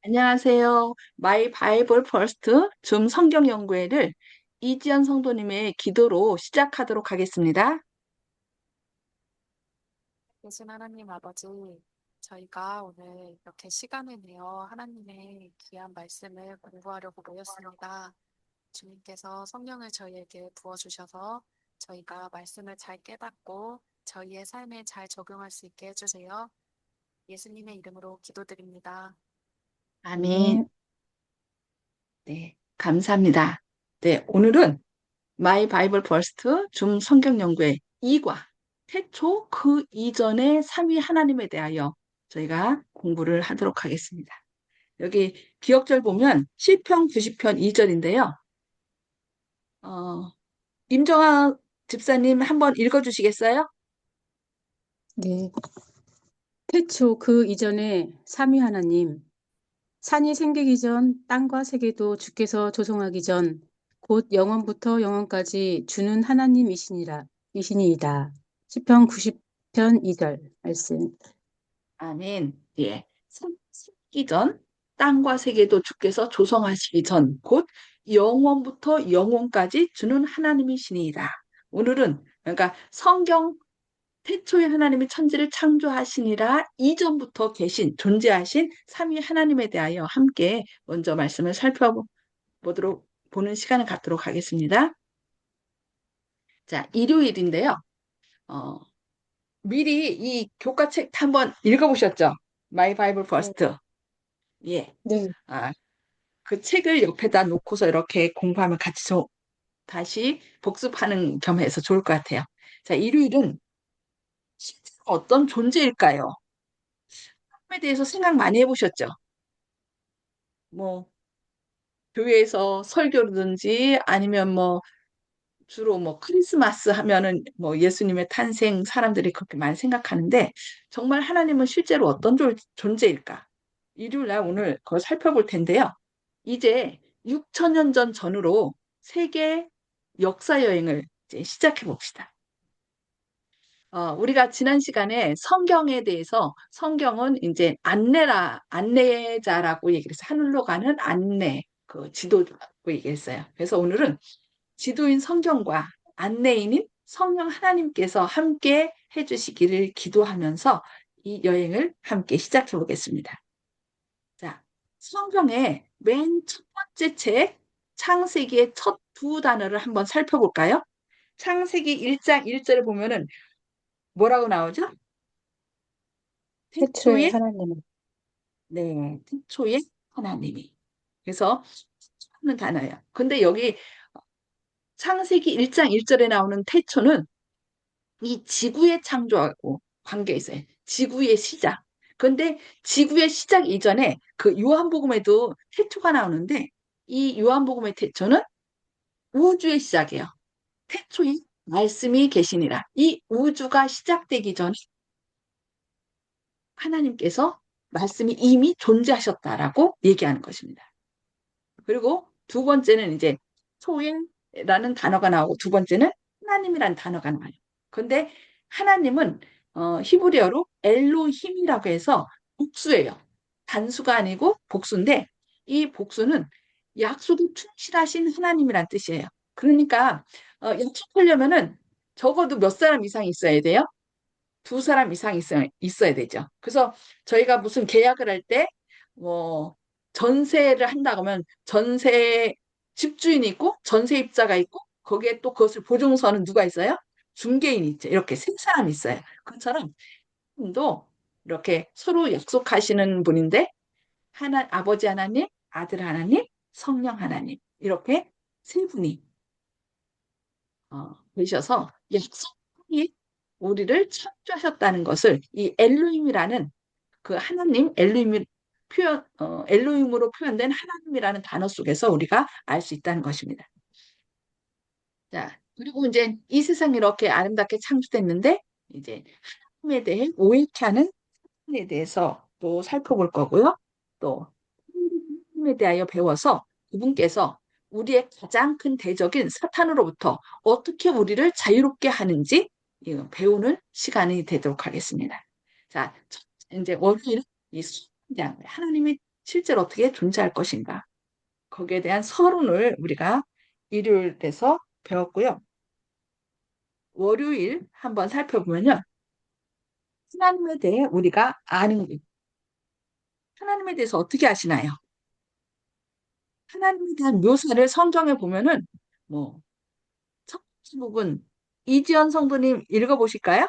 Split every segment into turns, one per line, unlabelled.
안녕하세요. 마이 바이블 퍼스트 줌 성경 연구회를 이지연 성도님의 기도로 시작하도록 하겠습니다.
계신 하나님 아버지, 저희가 오늘 이렇게 시간을 내어 하나님의 귀한 말씀을 공부하려고 모였습니다. 주님께서 성령을 저희에게 부어주셔서 저희가 말씀을 잘 깨닫고 저희의 삶에 잘 적용할 수 있게 해주세요. 예수님의 이름으로 기도드립니다.
아멘. 네, 감사합니다. 네, 오늘은 마이 바이블 퍼스트 줌 성경 연구회 2과 태초 그 이전의 삼위 하나님에 대하여 저희가 공부를 하도록 하겠습니다. 여기 기억절 보면 시편 90편 2절인데요. 임정아 집사님 한번 읽어주시겠어요?
네. 태초 그 이전에 삼위 하나님, 산이 생기기 전 땅과 세계도 주께서 조성하기 전 곧 영원부터 영원까지 주는 이시니이다. 시편 90편 2절 말씀.
아멘. 예. 생기 전, 땅과 세계도 주께서 조성하시기 전, 곧 영원부터 영원까지 주는 하나님이시니이다. 오늘은, 그러니까 성경 태초에 하나님이 천지를 창조하시니라 이전부터 계신, 존재하신 삼위 하나님에 대하여 함께 먼저 말씀을 보는 시간을 갖도록 하겠습니다. 자, 일요일인데요. 어, 미리 이 교과책 한번 읽어보셨죠? 마이 바이블
네.
퍼스트. 예.
네.
아, 그 책을 옆에다 놓고서 이렇게 공부하면 같이 다시 복습하는 겸해서 좋을 것 같아요. 자, 일요일은 실제로 어떤 존재일까요? 하나님에 대해서 생각 많이 해보셨죠? 뭐, 교회에서 설교든지 아니면 뭐, 주로 뭐 크리스마스 하면은 뭐 예수님의 탄생 사람들이 그렇게 많이 생각하는데 정말 하나님은 실제로 어떤 존재일까? 일요일 날 오늘 그걸 살펴볼 텐데요. 이제 6천 년 전으로 세계 역사 여행을 이제 시작해 봅시다. 우리가 지난 시간에 성경에 대해서 성경은 이제 안내자라고 얘기를 해서 하늘로 가는 안내, 그 지도라고 얘기했어요. 그래서 오늘은 지도인 성경과 안내인인 성령 하나님께서 함께 해주시기를 기도하면서 이 여행을 함께 시작해 보겠습니다. 자, 성경의 맨 첫 번째 책, 창세기의 첫 두 단어를 한번 살펴볼까요? 창세기 1장 1절을 보면은 뭐라고 나오죠?
태초에
태초에,
하나님은.
네, 태초에 하나님이. 그래서 하는 단어예요. 근데 여기 창세기 1장 1절에 나오는 태초는 이 지구의 창조하고 관계 있어요. 지구의 시작. 근데 지구의 시작 이전에 그 요한복음에도 태초가 나오는데 이 요한복음의 태초는 우주의 시작이에요. 태초에 말씀이 계시니라. 이 우주가 시작되기 전에 하나님께서 말씀이 이미 존재하셨다라고 얘기하는 것입니다. 그리고 두 번째는 이제 초인이라는 단어가 나오고 두 번째는 하나님이라는 단어가 나와요. 근데 하나님은 히브리어로 엘로힘이라고 해서 복수예요. 단수가 아니고 복수인데 이 복수는 약속이 충실하신 하나님이란 뜻이에요. 그러니까 약속하려면은 적어도 몇 사람 이상 있어야 돼요? 두 사람 이상 있어야 되죠. 그래서 저희가 무슨 계약을 할 때, 뭐, 전세를 한다고 하면 전세 집주인이 있고 전세입자가 있고 거기에 또 그것을 보증서는 누가 있어요? 중개인이 있죠. 이렇게 세 사람이 있어요. 그처럼 도 이렇게 서로 약속하시는 분인데 아버지 하나님, 아들 하나님, 성령 하나님 이렇게 세 분이 계셔서 약속이 우리를 창조하셨다는 것을 이 엘로힘이라는 그 하나님 엘로힘으로 표현된 하나님이라는 단어 속에서 우리가 알 수 있다는 것입니다. 자, 그리고 이제 이 세상이 이렇게 아름답게 창조됐는데 이제 하나님에 대해 오해하는 사람에 대해서 또 살펴볼 거고요. 또 하나님에 대하여 배워서 그분께서 우리의 가장 큰 대적인 사탄으로부터 어떻게 우리를 자유롭게 하는지 배우는 시간이 되도록 하겠습니다. 자, 이제 월요일 이 수장 하나님이 실제로 어떻게 존재할 것인가. 거기에 대한 서론을 우리가 일요일에서 배웠고요. 월요일 한번 살펴보면요. 하나님에 대해 우리가 아는 것. 하나님에 대해서 어떻게 아시나요? 하나님에 대한 묘사를 성경에 보면은 뭐 첫 번째 부분 이지연 성도님 읽어보실까요?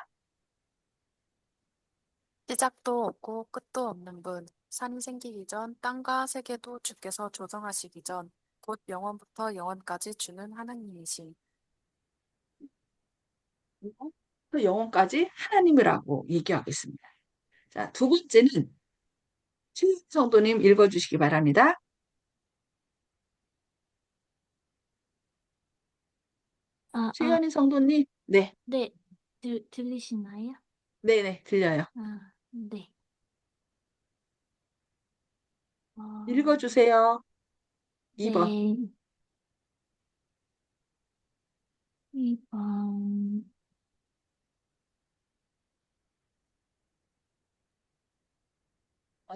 시작도 없고 끝도 없는 분, 산이 생기기 전 땅과 세계도 주께서 조성하시기 전, 곧 영원부터 영원까지 주는 하나님이신.
또 영혼까지 하나님이라고 얘기하고 있습니다. 자, 두 번째는 최 성도님 읽어주시기 바랍니다.
아,
최현희 성도님, 네,
네. 들리시나요?
네네, 들려요.
네. 어,
읽어주세요. 2번.
네. 2번.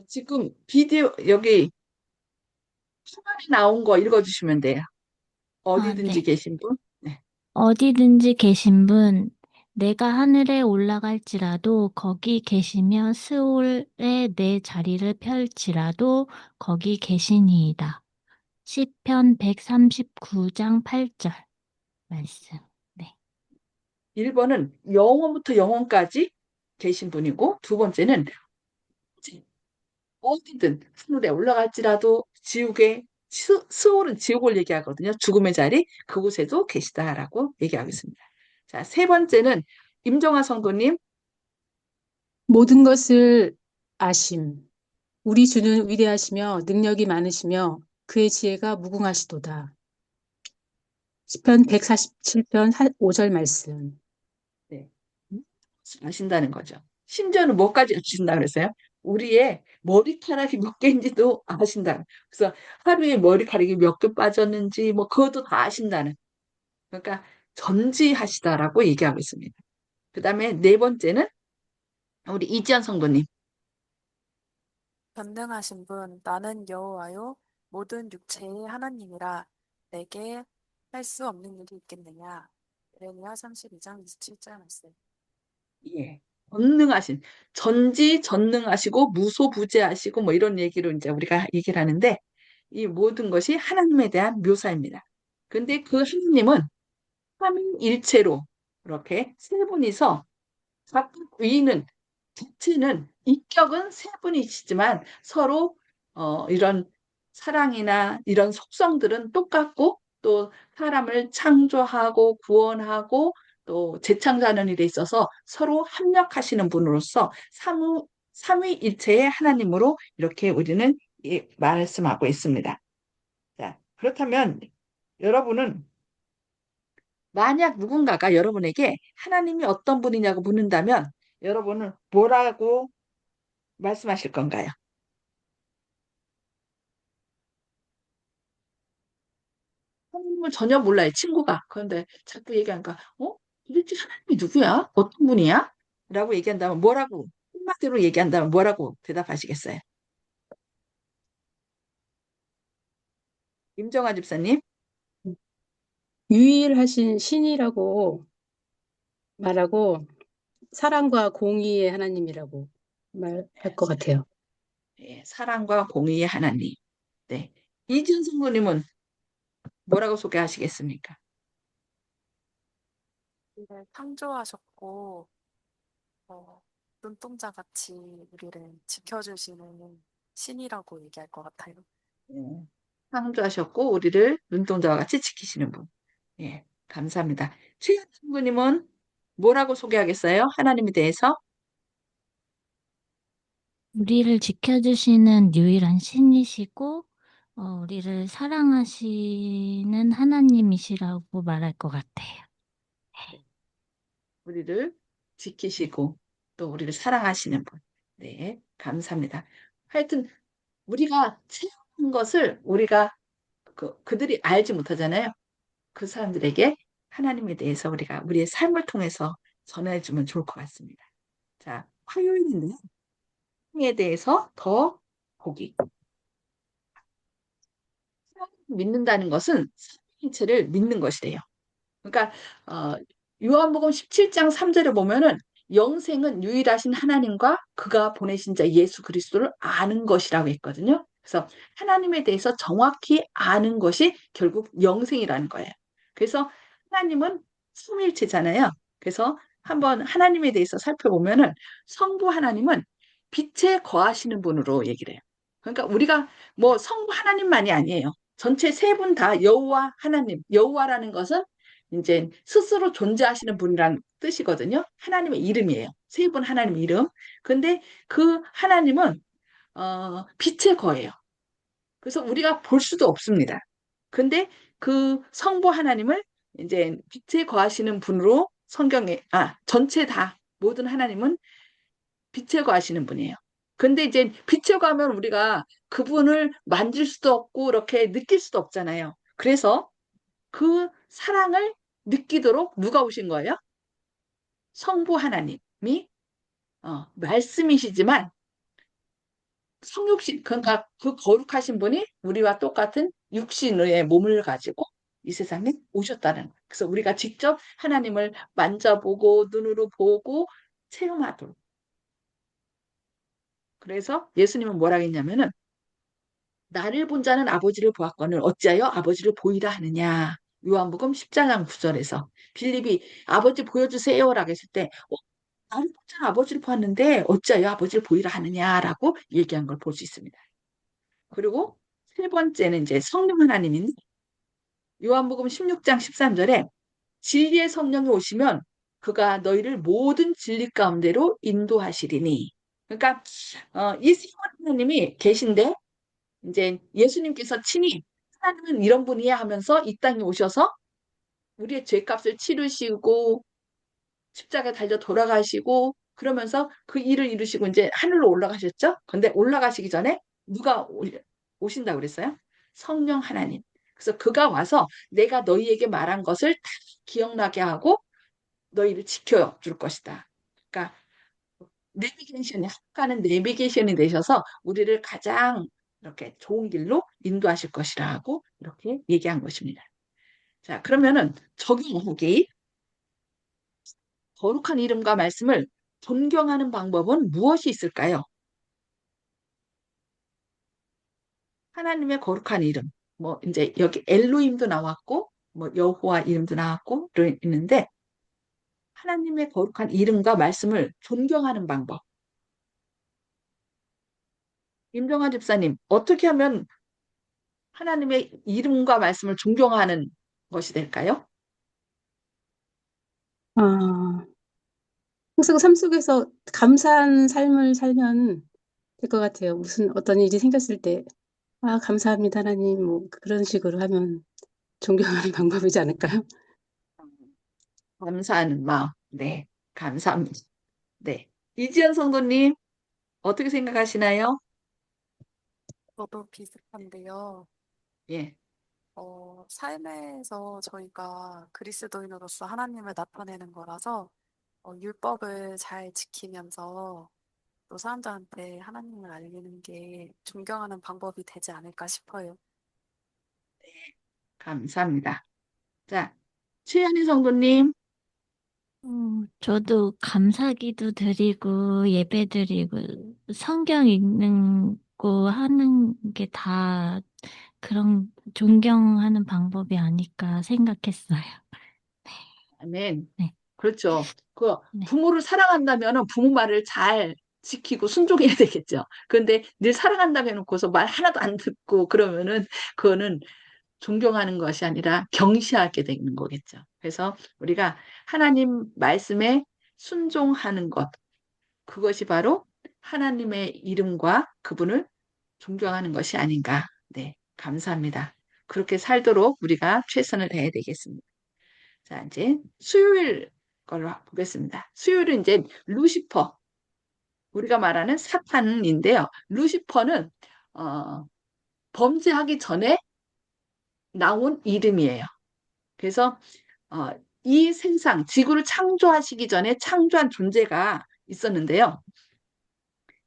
지금 비디오, 여기 화면에 나온 거 읽어주시면 돼요. 어디든지
네.
계신 분? 네.
어디든지 계신 분, 내가 하늘에 올라갈지라도 거기 계시며 스올에 내 자리를 펼지라도 거기 계시니이다. 시편 139장 8절 말씀. 네.
1번은 영원부터 영원까지 계신 분이고, 두 번째는 어디든 하늘에 올라갈지라도 지옥에, 스올은 지옥을 얘기하거든요. 죽음의 자리, 그곳에도 계시다라고 얘기하겠습니다. 자, 세 번째는 임정아 성도님,
모든 것을 아심. 우리 주는 위대하시며 능력이 많으시며 그의 지혜가 무궁하시도다. 시편 147편 5절 말씀.
네. 아신다는 거죠. 심지어는 뭐까지 아신다 그랬어요? 우리의 머리카락이 몇 개인지도 아신다. 그래서 하루에 머리카락이 몇 개 빠졌는지 뭐 그것도 다 아신다는. 그러니까 전지하시다라고 얘기하고 있습니다. 그 다음에 네 번째는 우리 이지연 성도님.
전능하신 분, 나는 여호와요, 모든 육체의 하나님이라. 내게 할 수 없는 일이 있겠느냐. 예레미야 32장 27절 말씀.
예. 전능하신, 전능하시고 무소부재하시고 뭐 이런 얘기로 이제 우리가 얘기를 하는데 이 모든 것이 하나님에 대한 묘사입니다. 근데 그 하나님은 삼위일체로 이렇게 세 분이서 각각 위는 부치는 인격은 세 분이시지만 서로 이런 사랑이나 이런 속성들은 똑같고 또 사람을 창조하고 구원하고 또 재창조하는 일에 있어서 서로 합력하시는 분으로서 삼위일체의 하나님으로 이렇게 우리는 말씀하고 있습니다. 자, 그렇다면 여러분은 만약 누군가가 여러분에게 하나님이 어떤 분이냐고 묻는다면 여러분은 뭐라고 말씀하실 건가요? 하나님을 전혀 몰라요, 친구가. 그런데 자꾸 얘기하니까, 도대체 하나님이 누구야? 어떤 분이야? 라고 얘기한다면 뭐라고, 한마디로 얘기한다면 뭐라고 대답하시겠어요? 임정아 집사님?
유일하신 신이라고 말하고 사랑과 공의의 하나님이라고 말할 것 같아요.
예, 사랑과 공의의 하나님. 네. 이준 성도님은 뭐라고 소개하시겠습니까?
우리를 창조하셨고, 어, 눈동자 같이 우리를 지켜주시는 신이라고 얘기할 것 같아요.
예, 창조하셨고 우리를 눈동자와 같이 지키시는 분. 예, 감사합니다. 최현 친구님은 뭐라고 소개하겠어요? 하나님에 대해서?
우리를 지켜주시는 유일한 신이시고, 우리를 사랑하시는 하나님이시라고 말할 것 같아요.
우리를 지키시고 또 우리를 사랑하시는 분. 네, 감사합니다. 하여튼 우리가 체험한 것을 우리가 그들이 알지 못하잖아요. 그 사람들에게 하나님에 대해서 우리가 우리의 삶을 통해서 전해주면 좋을 것 같습니다. 자, 화요일인데요. 에 대해서 더 보기. 믿는다는 것은 삼위일체를 믿는 것이래요. 그러니까 어, 요한복음 17장 3절에 보면은 영생은 유일하신 하나님과 그가 보내신 자 예수 그리스도를 아는 것이라고 했거든요. 그래서 하나님에 대해서 정확히 아는 것이 결국 영생이라는 거예요. 그래서 하나님은 삼위일체잖아요. 그래서 한번 하나님에 대해서 살펴보면은 성부 하나님은 빛에 거하시는 분으로 얘기를 해요. 그러니까 우리가 뭐 성부 하나님만이 아니에요. 전체 세 분 다 여호와 하나님, 여호와라는 것은 이제 스스로 존재하시는 분이란 뜻이거든요. 하나님의 이름이에요. 세 분 하나님 이름. 근데 그 하나님은 빛의 거예요. 그래서 우리가 볼 수도 없습니다. 근데 그 성부 하나님을 이제 빛에 거하시는 분으로 성경에 전체 다 모든 하나님은 빛에 거하시는 분이에요. 근데 이제 빛에 거하면 우리가 그분을 만질 수도 없고 이렇게 느낄 수도 없잖아요. 그래서 그 사랑을 느끼도록 누가 오신 거예요? 성부 하나님이 말씀이시지만 성육신 그러니까 그 거룩하신 분이 우리와 똑같은 육신의 몸을 가지고 이 세상에 오셨다는 거예요. 그래서 우리가 직접 하나님을 만져보고 눈으로 보고 체험하도록. 그래서 예수님은 뭐라 했냐면은 나를 본 자는 아버지를 보았거늘 어찌하여 아버지를 보이라 하느냐. 요한복음 10장 9절에서 빌립이 아버지 보여주세요라고 했을 때 나를 본 자는 아버지를 보았는데 어찌하여 아버지를 보이라 하느냐라고 얘기한 걸 볼 수 있습니다. 그리고 세 번째는 이제 성령 하나님인데 요한복음 16장 13절에 진리의 성령이 오시면 그가 너희를 모든 진리 가운데로 인도하시리니. 그러니까 이 세 하나님이 계신데 이제 예수님께서 친히 하나님은 이런 분이야 하면서 이 땅에 오셔서 우리의 죄값을 치르시고 십자가에 달려 돌아가시고 그러면서 그 일을 이루시고 이제 하늘로 올라가셨죠. 근데 올라가시기 전에 누가 오신다고 그랬어요? 성령 하나님. 그래서 그가 와서 내가 너희에게 말한 것을 다 기억나게 하고 너희를 지켜줄 것이다. 그러니까 내비게이션이 하나는 내비게이션이 되셔서 우리를 가장 이렇게 좋은 길로 인도하실 것이라고 이렇게 얘기한 것입니다. 자, 그러면은 적용하기 거룩한 이름과 말씀을 존경하는 방법은 무엇이 있을까요? 하나님의 거룩한 이름. 뭐 이제 여기 엘로힘도 나왔고 뭐 여호와 이름도 나왔고 있는데 하나님의 거룩한 이름과 말씀을 존경하는 방법. 임정아 집사님, 어떻게 하면 하나님의 이름과 말씀을 존경하는 것이 될까요?
아, 항상 삶 속에서 감사한 삶을 살면 될 것 같아요. 무슨 어떤 일이 생겼을 때, 아, 감사합니다, 하나님. 뭐 그런 식으로 하면 존경하는 방법이지 않을까요?
감사하는 마음. 네, 감사합니다. 네. 이지연 성도님, 어떻게 생각하시나요?
저도 비슷한데요.
예.
삶에서 저희가 그리스도인으로서 하나님을 나타내는 거라서 율법을 잘 지키면서 또 사람들한테 하나님을 알리는 게 존경하는 방법이 되지 않을까 싶어요.
감사합니다. 자, 최현희 성도님,
저도 감사기도 드리고 예배 드리고 성경 읽는 거 하는 게 다 그런 존경하는 방법이 아닐까 생각했어요.
아멘.
네,
그렇죠. 그
네.
부모를 사랑한다면 부모 말을 잘 지키고 순종해야 되겠죠. 그런데 늘 사랑한다고 해놓고서 말 하나도 안 듣고 그러면은 그거는 존경하는 것이 아니라 경시하게 되는 거겠죠. 그래서 우리가 하나님 말씀에 순종하는 것, 그것이 바로 하나님의 이름과 그분을 존경하는 것이 아닌가. 네, 감사합니다. 그렇게 살도록 우리가 최선을 다해야 되겠습니다. 자, 이제 수요일 걸로 보겠습니다. 수요일은 이제 루시퍼, 우리가 말하는 사탄인데요. 루시퍼는 어, 범죄하기 전에 나온 이름이에요. 그래서 어, 이 세상, 지구를 창조하시기 전에 창조한 존재가 있었는데요.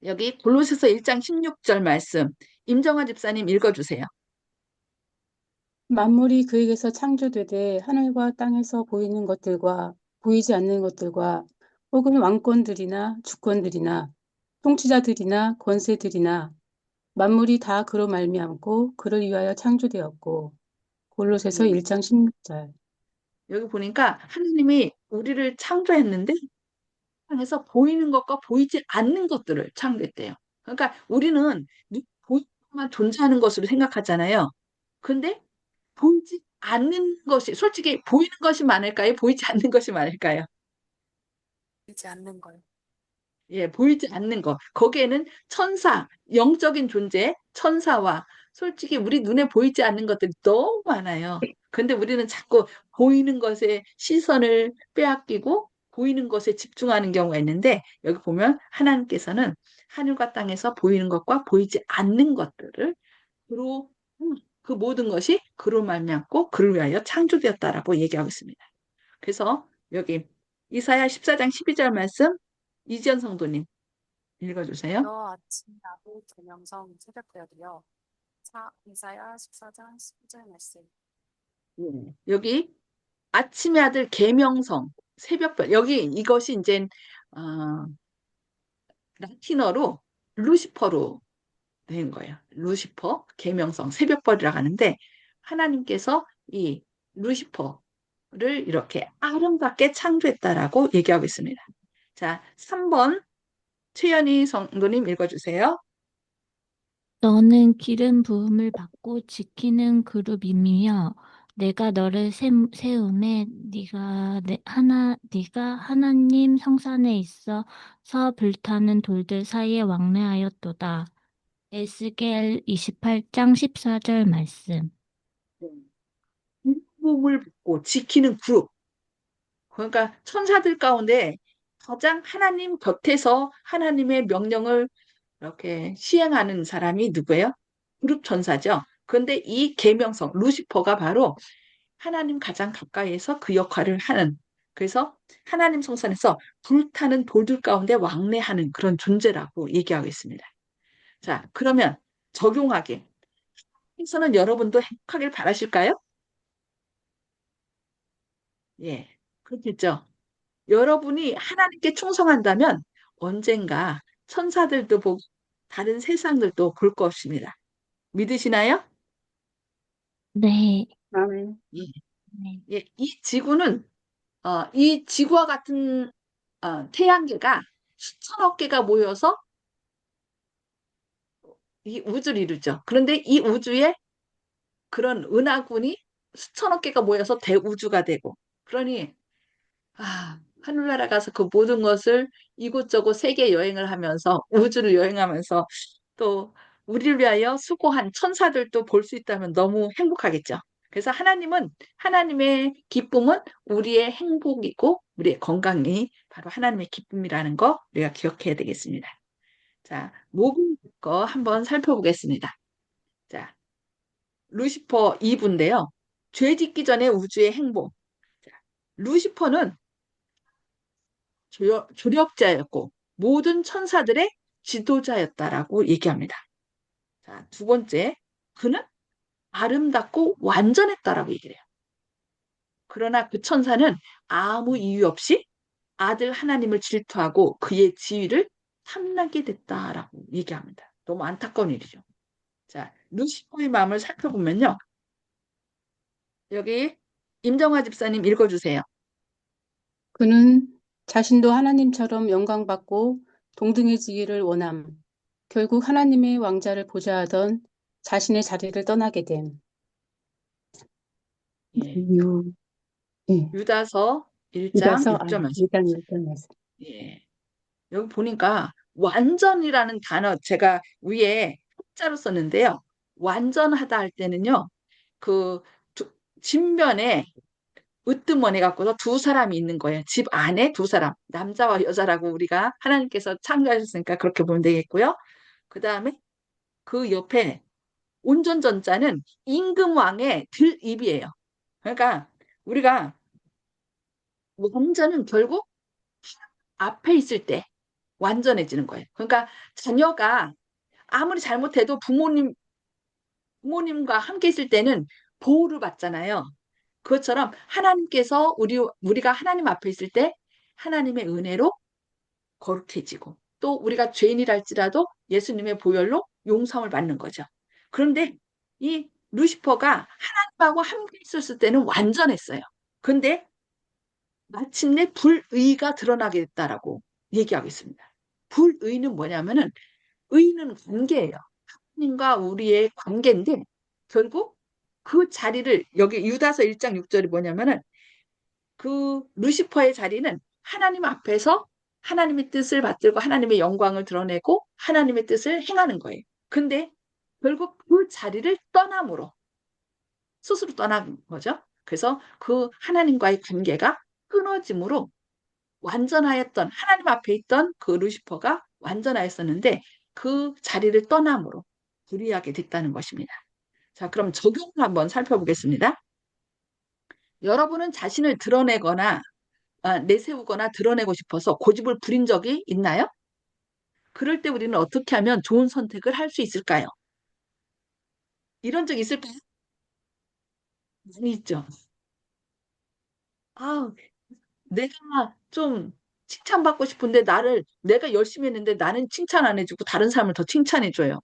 여기 골로새서 1장 16절 말씀, 임정화 집사님 읽어주세요.
만물이 그에게서 창조되되 하늘과 땅에서 보이는 것들과 보이지 않는 것들과 혹은 왕권들이나 주권들이나 통치자들이나 권세들이나 만물이 다 그로 말미암고 그를 위하여 창조되었고. 골로새서
예.
1장 16절.
여기 보니까 하나님이 우리를 창조했는데 세상에서 보이는 것과 보이지 않는 것들을 창조했대요. 그러니까 우리는 보이만 존재하는 것으로 생각하잖아요. 근데 보이지 않는 것이, 솔직히 보이는 것이 많을까요? 보이지 않는 것이 많을까요?
보이지 않는 걸.
예, 보이지 않는 것. 거기에는 천사, 영적인 존재, 천사와 솔직히 우리 눈에 보이지 않는 것들이 너무 많아요. 근데 우리는 자꾸 보이는 것에 시선을 빼앗기고 보이는 것에 집중하는 경우가 있는데 여기 보면 하나님께서는 하늘과 땅에서 보이는 것과 보이지 않는 것들을 그로 그 모든 것이 그로 말미암고 그를 위하여 창조되었다라고 얘기하고 있습니다. 그래서 여기 이사야 14장 12절 말씀 이지연 성도님 읽어주세요.
너 아침 나무 계명성 새벽별이여. 이사야 14장 12절 말씀.
여기 아침의 아들 계명성 새벽별 여기 이것이 이제 어, 라틴어로 루시퍼로 된 거예요. 루시퍼 계명성 새벽별이라고 하는데 하나님께서 이 루시퍼를 이렇게 아름답게 창조했다라고 얘기하고 있습니다. 자, 3번 최연희 성도님 읽어주세요.
너는 기름 부음을 받고 지키는 그룹이며 내가 너를 세움에 네가 하나님 성산에 있어서 불타는 돌들 사이에 왕래하였도다. 에스겔 28장 14절 말씀.
기름을 받고 지키는 그룹. 그러니까 천사들 가운데 가장 하나님 곁에서 하나님의 명령을 이렇게 시행하는 사람이 누구예요? 그룹 천사죠. 그런데 이 계명성 루시퍼가 바로 하나님 가장 가까이에서 그 역할을 하는 그래서 하나님 성산에서 불타는 돌들 가운데 왕래하는 그런 존재라고 얘기하고 있습니다. 자, 그러면 적용하게 해서는 여러분도 행복하길 바라실까요? 예, 그렇겠죠. 여러분이 하나님께 충성한다면 언젠가 천사들도 보고 다른 세상들도 볼 것입니다. 믿으시나요?
네,
아멘.
예,
네.
예, 이 지구는 이 지구와 같은 태양계가 수천억 개가 모여서 이 우주를 이루죠. 그런데 이 우주에 그런 은하군이 수천억 개가 모여서 대우주가 되고 그러니 하늘나라 가서 그 모든 것을 이곳저곳 세계 여행을 하면서 우주를 여행하면서 또 우리를 위하여 수고한 천사들도 볼 수 있다면 너무 행복하겠죠. 그래서 하나님은 하나님의 기쁨은 우리의 행복이고 우리의 건강이 바로 하나님의 기쁨이라는 거 우리가 기억해야 되겠습니다. 자, 목요일 거 한번 살펴보겠습니다. 자, 루시퍼 2부인데요. 죄 짓기 전에 우주의 행복. 자, 루시퍼는 조력자였고 모든 천사들의 지도자였다라고 얘기합니다. 자, 두 번째, 그는 아름답고 완전했다라고 얘기를 해요. 그러나 그 천사는 아무 이유 없이 아들 하나님을 질투하고 그의 지위를 탐나게 됐다라고 얘기합니다. 너무 안타까운 일이죠. 자, 루시퍼의 마음을 살펴보면요. 여기 임정화 집사님 읽어주세요.
그는 자신도 하나님처럼 영광받고 동등해지기를 원함. 결국 하나님의 왕자를 보좌하던 자신의 자리를 떠나게 됨.
예,
유, 예.
유다서 1장
이라서
6절 말씀.
2장 6절 말씀.
예, 여기 보니까 완전이라는 단어 제가 위에 숫자로 썼는데요. 완전하다 할 때는요. 그 진면에 으뜸원해 갖고서 두 사람이 있는 거예요. 집 안에 두 사람, 남자와 여자라고 우리가 하나님께서 창조하셨으니까 그렇게 보면 되겠고요. 그 다음에 그 옆에 온전전자는 임금왕의 들입이에요. 그러니까 우리가 완전은 결국 앞에 있을 때 완전해지는 거예요. 그러니까 자녀가 아무리 잘못해도 부모님과 함께 있을 때는 보호를 받잖아요. 그것처럼 하나님께서 우리가 하나님 앞에 있을 때 하나님의 은혜로 거룩해지고 또 우리가 죄인이랄지라도 예수님의 보혈로 용서를 받는 거죠. 그런데 이 루시퍼가 하나님하고 함께 있었을 때는 완전했어요. 근데 마침내 불의가 드러나게 됐다라고 얘기하고 있습니다. 불의는 뭐냐면은 의는 관계예요. 하나님과 우리의 관계인데 결국 그 자리를 여기 유다서 1장 6절이 뭐냐면은 그 루시퍼의 자리는 하나님 앞에서 하나님의 뜻을 받들고 하나님의 영광을 드러내고 하나님의 뜻을 행하는 거예요. 근데 결국 그 자리를 떠남으로 스스로 떠난 거죠. 그래서 그 하나님과의 관계가 끊어짐으로 완전하였던 하나님 앞에 있던 그 루시퍼가 완전하였었는데 그 자리를 떠남으로 불의하게 됐다는 것입니다. 자, 그럼 적용을 한번 살펴보겠습니다. 여러분은 자신을 드러내거나 내세우거나 드러내고 싶어서 고집을 부린 적이 있나요? 그럴 때 우리는 어떻게 하면 좋은 선택을 할 수 있을까요? 이런 적 있을까요? 많이 있죠. 아, 내가 좀 칭찬받고 싶은데 내가 열심히 했는데 나는 칭찬 안 해주고 다른 사람을 더 칭찬해줘요.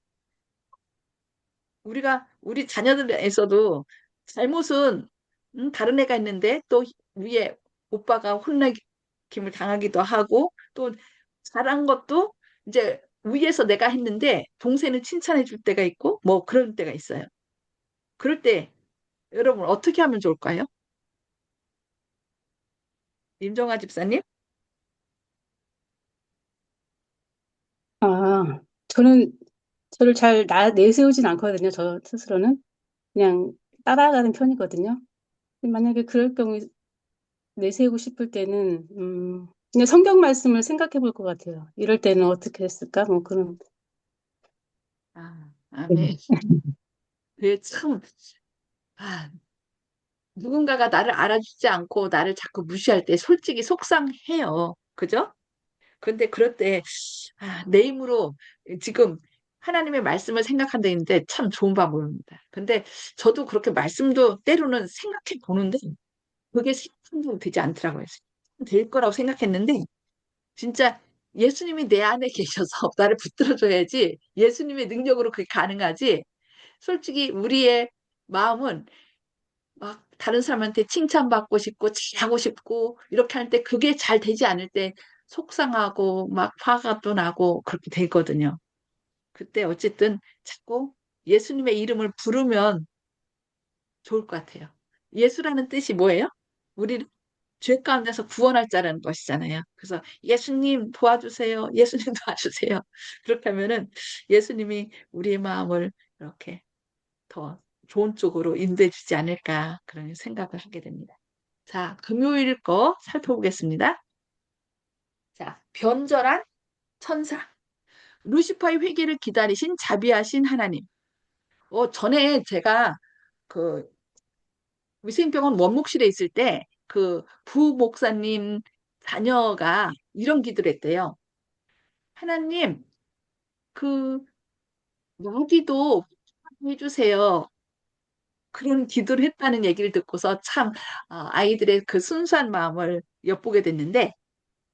우리 자녀들에서도 잘못은 다른 애가 있는데 또 위에 오빠가 혼내김을 당하기도 하고 또 잘한 것도 이제 위에서 내가 했는데 동생은 칭찬해 줄 때가 있고 뭐 그런 때가 있어요. 그럴 때 여러분 어떻게 하면 좋을까요? 임정아 집사님?
아, 저는 저를 잘 내세우진 않거든요. 저 스스로는 그냥 따라가는 편이거든요. 근데 만약에 그럴 경우에 내세우고 싶을 때는 그냥 성경 말씀을 생각해 볼 것 같아요. 이럴 때는 어떻게 했을까? 뭐 그런.
아멘. 그게 참, 아, 누군가가 나를 알아주지 않고 나를 자꾸 무시할 때 솔직히 속상해요. 그죠? 근데 그럴 때, 내 힘으로 지금 하나님의 말씀을 생각한다 했는데 참 좋은 방법입니다. 근데 저도 그렇게 말씀도 때로는 생각해 보는데 그게 생각도 되지 않더라고요. 될 거라고 생각했는데 진짜 예수님이 내 안에 계셔서 나를 붙들어줘야지 예수님의 능력으로 그게 가능하지. 솔직히 우리의 마음은 막 다른 사람한테 칭찬받고 싶고 잘하고 싶고 이렇게 할 때 그게 잘 되지 않을 때 속상하고 막 화가 또 나고 그렇게 되거든요. 그때 어쨌든 자꾸 예수님의 이름을 부르면 좋을 것 같아요. 예수라는 뜻이 뭐예요? 우리를 죄 가운데서 구원할 자라는 것이잖아요. 그래서 예수님 도와주세요. 예수님 도와주세요. 그렇게 하면은 예수님이 우리의 마음을 이렇게 더 좋은 쪽으로 인도해 주지 않을까 그런 생각을 하게 됩니다. 자, 금요일 거 살펴보겠습니다. 자, 변절한 천사. 루시퍼의 회개를 기다리신 자비하신 하나님. 전에 제가 그 위생병원 원목실에 있을 때 그 부목사님 자녀가 이런 기도를 했대요. 하나님, 그 마귀도 해주세요. 그런 기도를 했다는 얘기를 듣고서 참 아이들의 그 순수한 마음을 엿보게 됐는데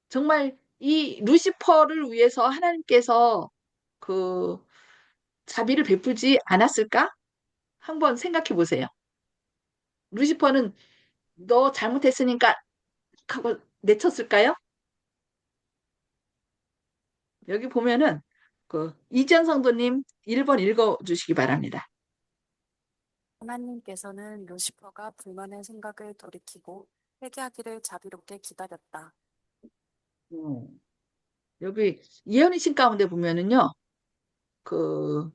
정말 이 루시퍼를 위해서 하나님께서 그 자비를 베풀지 않았을까? 한번 생각해 보세요. 루시퍼는 너 잘못했으니까 하고 내쳤을까요? 여기 보면은 그 이지연 성도님 1번 읽어 주시기 바랍니다.
하나님께서는 루시퍼가 불만의 생각을 돌이키고 회개하기를 자비롭게 기다렸다.
음, 여기 예언의 신 가운데 보면은요. 그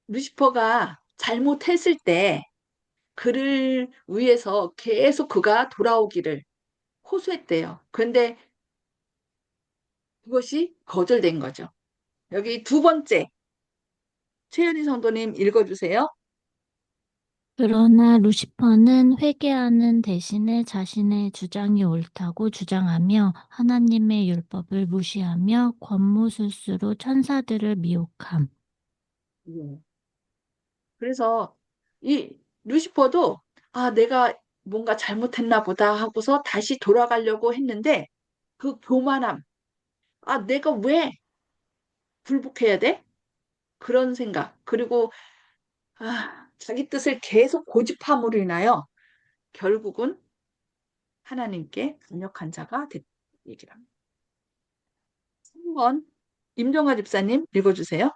루시퍼가 잘못했을 때 그를 위해서 계속 그가 돌아오기를 호소했대요. 그런데 그것이 거절된 거죠. 여기 두 번째 최현희 성도님 읽어주세요.
그러나 루시퍼는 회개하는 대신에 자신의 주장이 옳다고 주장하며 하나님의 율법을 무시하며 권무술수로 천사들을 미혹함.
예. 그래서 이 루시퍼도 아, 내가 뭔가 잘못했나 보다 하고서 다시 돌아가려고 했는데 그 교만함, 아, 내가 왜 굴복해야 돼? 그런 생각, 그리고 자기 뜻을 계속 고집함으로 인하여 결국은 하나님께 반역한 자가 됐다 얘기를 합니다. 3번 임정화 집사님 읽어주세요.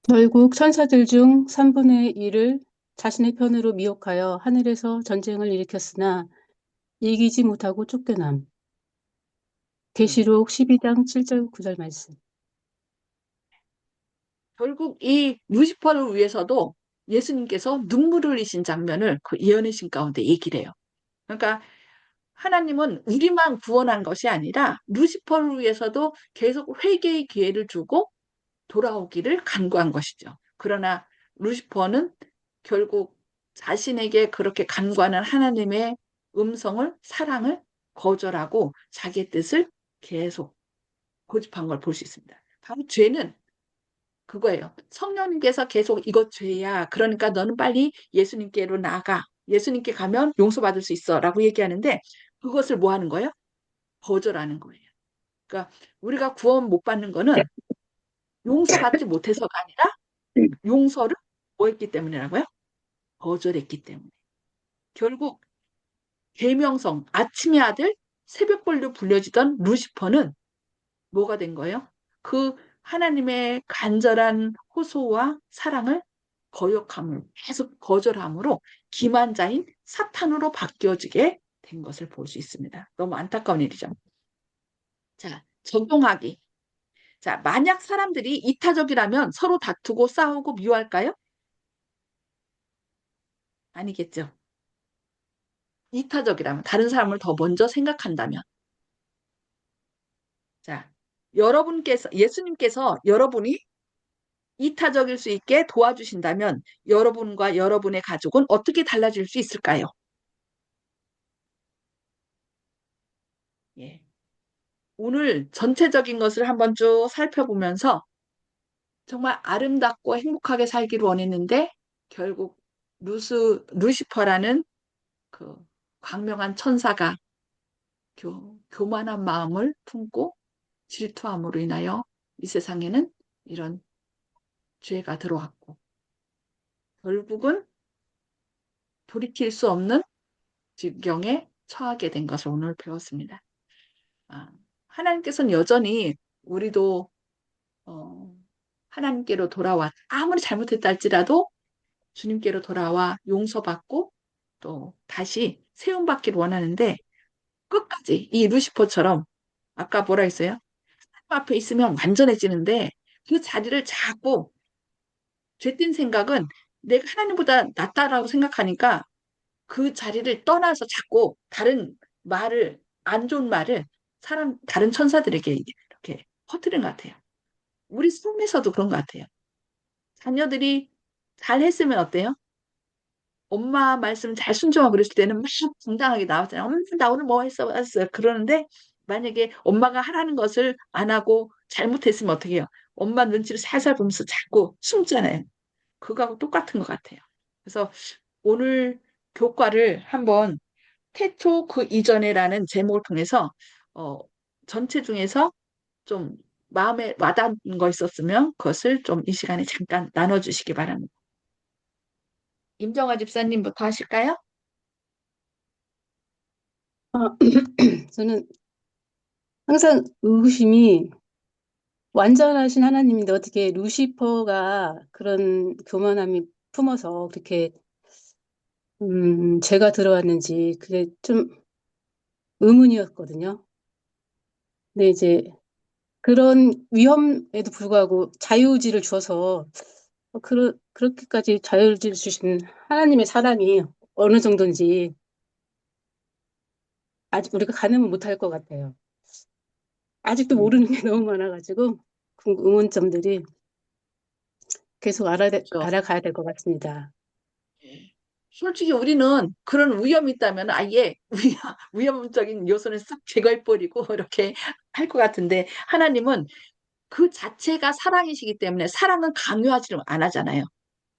결국 천사들 중 3분의 1을 자신의 편으로 미혹하여 하늘에서 전쟁을 일으켰으나 이기지 못하고 쫓겨남. 계시록 12장 7절 9절 말씀.
결국 이 루시퍼를 위해서도 예수님께서 눈물을 흘리신 장면을 그 예언의 신 가운데 얘기를 해요. 그러니까 하나님은 우리만 구원한 것이 아니라 루시퍼를 위해서도 계속 회개의 기회를 주고 돌아오기를 간구한 것이죠. 그러나 루시퍼는 결국 자신에게 그렇게 간구하는 하나님의 음성을, 사랑을 거절하고 자기의 뜻을 계속 고집한 걸 볼 수 있습니다. 바로 죄는 그거예요. 성령님께서 계속 이것 죄야. 그러니까 너는 빨리 예수님께로 나가. 예수님께 가면 용서받을 수 있어. 라고 얘기하는데 그것을 뭐 하는 거예요? 거절하는 거예요. 그러니까 우리가 구원 못 받는 거는 용서받지 못해서가 아니라 용서를 뭐 했기 때문이라고요? 거절했기 때문에. 결국 계명성, 아침의 아들, 새벽벌로 불려지던 루시퍼는 뭐가 된 거예요? 그 하나님의 간절한 호소와 사랑을 거역함을 계속 거절함으로 기만자인 사탄으로 바뀌어지게 된 것을 볼 수 있습니다. 너무 안타까운 일이죠. 자, 적용하기. 자, 만약 사람들이 이타적이라면 서로 다투고 싸우고 미워할까요? 아니겠죠. 이타적이라면 다른 사람을 더 먼저 생각한다면. 자, 예수님께서 여러분이 이타적일 수 있게 도와주신다면 여러분과 여러분의 가족은 어떻게 달라질 수 있을까요? 예. 오늘 전체적인 것을 한번 쭉 살펴보면서 정말 아름답고 행복하게 살기를 원했는데 결국 루시퍼라는 그 광명한 천사가 교만한 마음을 품고 질투함으로 인하여 이 세상에는 이런 죄가 들어왔고 결국은 돌이킬 수 없는 지경에 처하게 된 것을 오늘 배웠습니다. 하나님께서는 여전히 우리도 하나님께로 돌아와 아무리 잘못했다 할지라도 주님께로 돌아와 용서받고 또 다시 세움받기를 원하는데 끝까지 이 루시퍼처럼 아까 뭐라 했어요? 하나님 앞에 있으면 완전해지는데 그 자리를 자꾸 죄된 생각은 내가 하나님보다 낫다라고 생각하니까 그 자리를 떠나서 자꾸 다른 말을, 안 좋은 말을 다른 천사들에게 이렇게 퍼뜨린 것 같아요. 우리 삶에서도 그런 것 같아요. 자녀들이 잘 했으면 어때요? 엄마 말씀 잘 순종하고 그랬을 때는 막 당당하게 나왔잖아요. 엄마, 나 오늘 뭐 했어? 했어요. 그러는데 만약에 엄마가 하라는 것을 안 하고 잘못했으면 어떻게 해요? 엄마 눈치를 살살 보면서 자꾸 숨잖아요. 그거하고 똑같은 것 같아요. 그래서 오늘 교과를 한번 태초 그 이전에라는 제목을 통해서 어, 전체 중에서 좀 마음에 와닿는 거 있었으면 그것을 좀 이 시간에 잠깐 나눠주시기 바랍니다. 임정아 집사님부터 하실까요?
아, 저는 항상 의구심이 완전하신 하나님인데 어떻게 루시퍼가 그런 교만함이 품어서 그렇게 죄가 들어왔는지 그게 좀 의문이었거든요. 근데 이제 그런 위험에도 불구하고 자유의지를 주어서 그렇게까지 자유의지를 주신 하나님의 사랑이 어느 정도인지 아직 우리가 가늠을 못할 것 같아요. 아직도 모르는 게 너무 많아가지고 의문점들이 계속
그렇죠.
알아가야 될 것 같습니다.
예. 솔직히 우리는 그런 위험이 있다면 아예 위험적인 요소는 싹 제거해버리고 이렇게 할 것 같은데 하나님은 그 자체가 사랑이시기 때문에 사랑은 강요하지 안 하잖아요.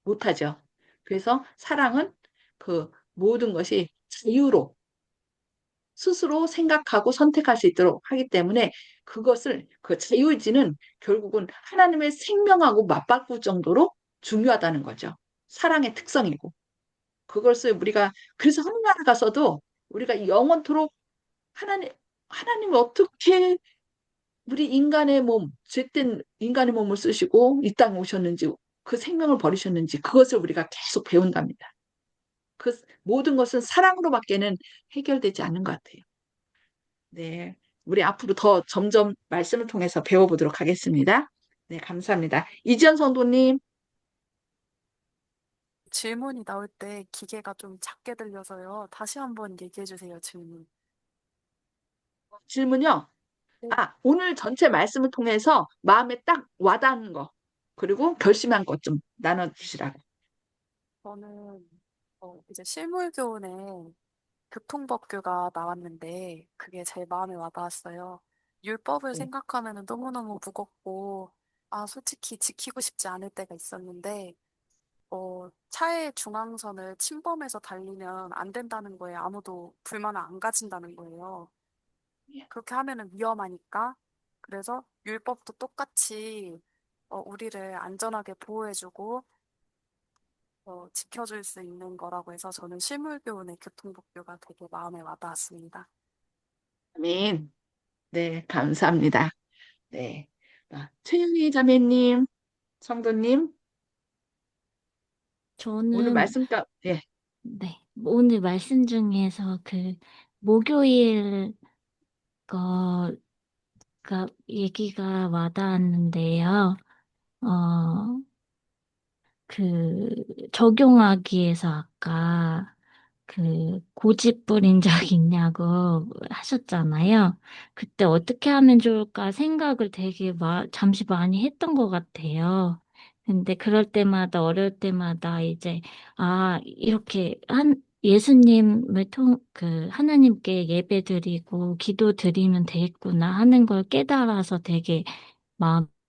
못하죠. 그래서 사랑은 그 모든 것이 자유로 스스로 생각하고 선택할 수 있도록 하기 때문에 그것을 그 자유의지는 결국은 하나님의 생명하고 맞바꿀 정도로 중요하다는 거죠. 사랑의 특성이고. 그것을 우리가 그래서 하늘나라 가서도 우리가 영원토록 하나님 하나님 어떻게 우리 인간의 몸, 죄된 인간의 몸을 쓰시고 이 땅에 오셨는지 그 생명을 버리셨는지 그것을 우리가 계속 배운답니다. 그 모든 것은 사랑으로밖에는 해결되지 않는 것 같아요. 네. 우리 앞으로 더 점점 말씀을 통해서 배워보도록 하겠습니다. 네, 감사합니다. 이지연 성도님,
질문이 나올 때 기계가 좀 작게 들려서요. 다시 한번 얘기해 주세요, 질문.
질문요.
네.
아, 오늘 전체 말씀을 통해서 마음에 딱 와닿는 거, 그리고 결심한 것 좀 나눠주시라고.
저는 이제 실물교훈에 교통법규가 나왔는데 그게 제일 마음에 와닿았어요. 율법을
네.
생각하면 너무너무 무겁고 솔직히 지키고 싶지 않을 때가 있었는데 차의 중앙선을 침범해서 달리면 안 된다는 거에 아무도 불만을 안 가진다는 거예요. 그렇게 하면은 위험하니까. 그래서 율법도 똑같이 우리를 안전하게 보호해주고 지켜줄 수 있는 거라고 해서 저는 실물교훈의 교통법규가 되게 마음에 와닿았습니다.
아멘. 네, 감사합니다. 네. 아, 최윤희 자매님, 성도님, 오늘
저는,
말씀, 예,
네, 오늘 말씀 중에서 그, 목요일 거가 얘기가 와닿았는데요. 어, 적용하기에서 아까 고집 부린 적 있냐고 하셨잖아요. 그때 어떻게 하면 좋을까 생각을 되게 잠시 많이 했던 것 같아요. 근데 그럴 때마다, 어려울 때마다 이제, 이렇게 예수님을 하나님께 예배 드리고 기도 드리면 되겠구나 하는 걸 깨달아서 되게 마음이